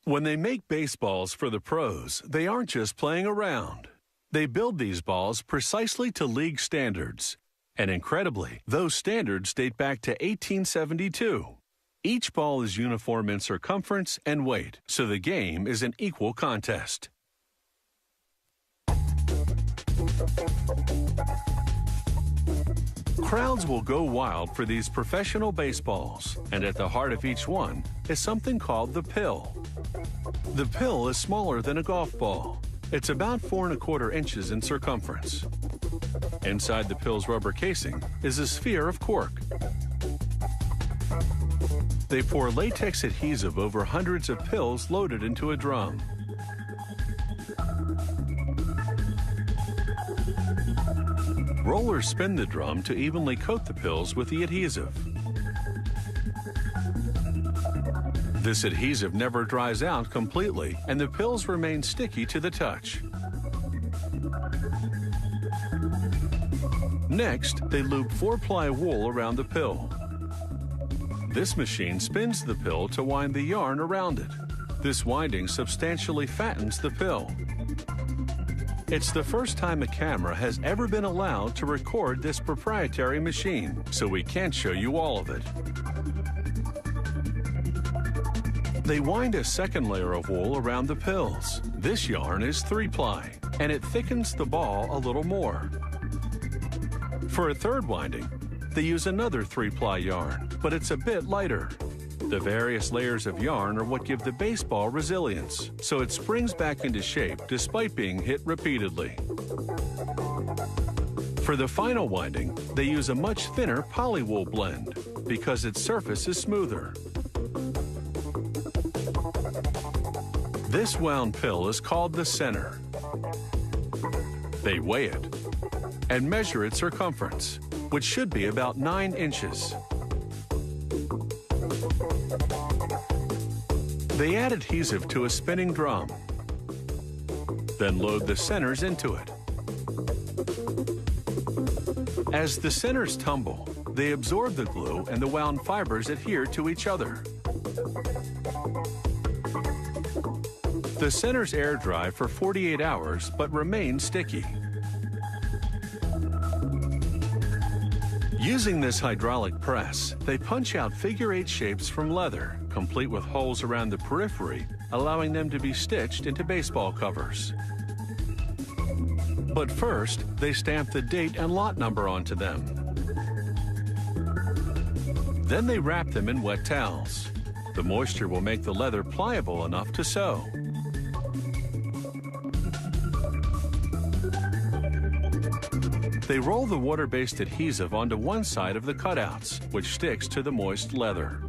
When they make baseballs for the pros, they aren't just playing around. They build these balls precisely to league standards. And incredibly, those standards date back to 1872. Each ball is uniform in circumference and weight, so the game is an equal contest. Crowds will go wild for these professional baseballs, and at the heart of each one is something called the pill. The pill is smaller than a golf ball. It's about 4 1/4 inches in circumference. Inside the pill's rubber casing is a sphere of cork. They pour latex adhesive over hundreds of pills loaded into a drum. Rollers spin the drum to evenly coat the pills with the adhesive. This adhesive never dries out completely, and the pills remain sticky to the touch. Next, they loop 4-ply wool around the pill. This machine spins the pill to wind the yarn around it. This winding substantially fattens the pill. It's the first time a camera has ever been allowed to record this proprietary machine, so we can't show you all of it. They wind a second layer of wool around the pills. This yarn is 3-ply, and it thickens the ball a little more. For a third winding, they use another 3-ply yarn, but it's a bit lighter. The various layers of yarn are what give the baseball resilience, so it springs back into shape despite being hit repeatedly. For the final winding, they use a much thinner polywool blend because its surface is smoother. This wound pill is called the center. They weigh it and measure its circumference, which should be about 9 inches. They add adhesive to a spinning drum, then load the centers into it. As the centers tumble, they absorb the glue and the wound fibers adhere to each other. The centers air dry for 48 hours but remain sticky. Using this hydraulic press, they punch out figure-8 shapes from leather, complete with holes around the periphery, allowing them to be stitched into baseball covers. But first, they stamp the date and lot number onto them. Then they wrap them in wet towels. The moisture will make the leather pliable enough to sew. They roll the water-based adhesive onto one side of the cutouts, which sticks to the moist leather.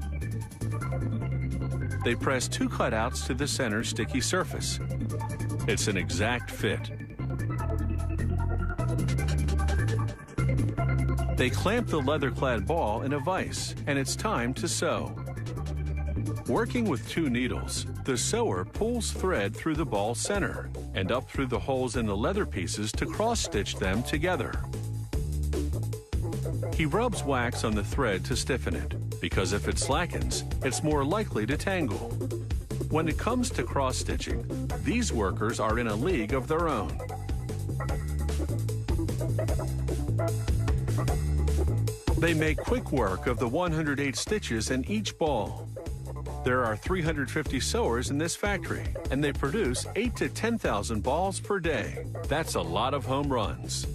They press 2 cutouts to the center sticky surface. It's an exact fit. They clamp the leather-clad ball in a vise, and it's time to sew. Working with 2 needles, the sewer pulls thread through the ball's center and up through the holes in the leather pieces to cross-stitch them together. He rubs wax on the thread to stiffen it, because if it slackens, it's more likely to tangle. When it comes to cross-stitching, these workers are in a league of their own. They make quick work of the 108 stitches in each ball. There are 350 sewers in this factory, and they produce 8,000 to 10,000 balls per day. That's a lot of home runs.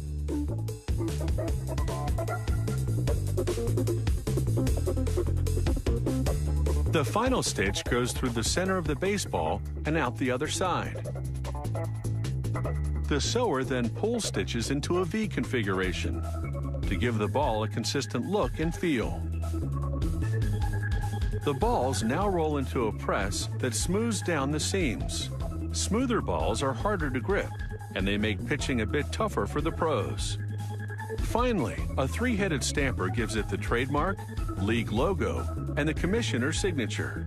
The final stitch goes through the center of the baseball and out the other side. The sewer then pulls stitches into a V configuration to give the ball a consistent look and feel. The balls now roll into a press that smooths down the seams. Smoother balls are harder to grip, and they make pitching a bit tougher for the pros. Finally, a 3-headed stamper gives it the trademark, league logo, and the commissioner's signature.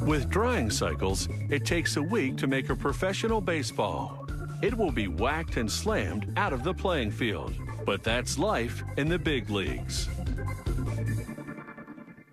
With drying cycles, it takes a week to make a professional baseball. It will be whacked and slammed out of the playing field. But that's life in the big leagues.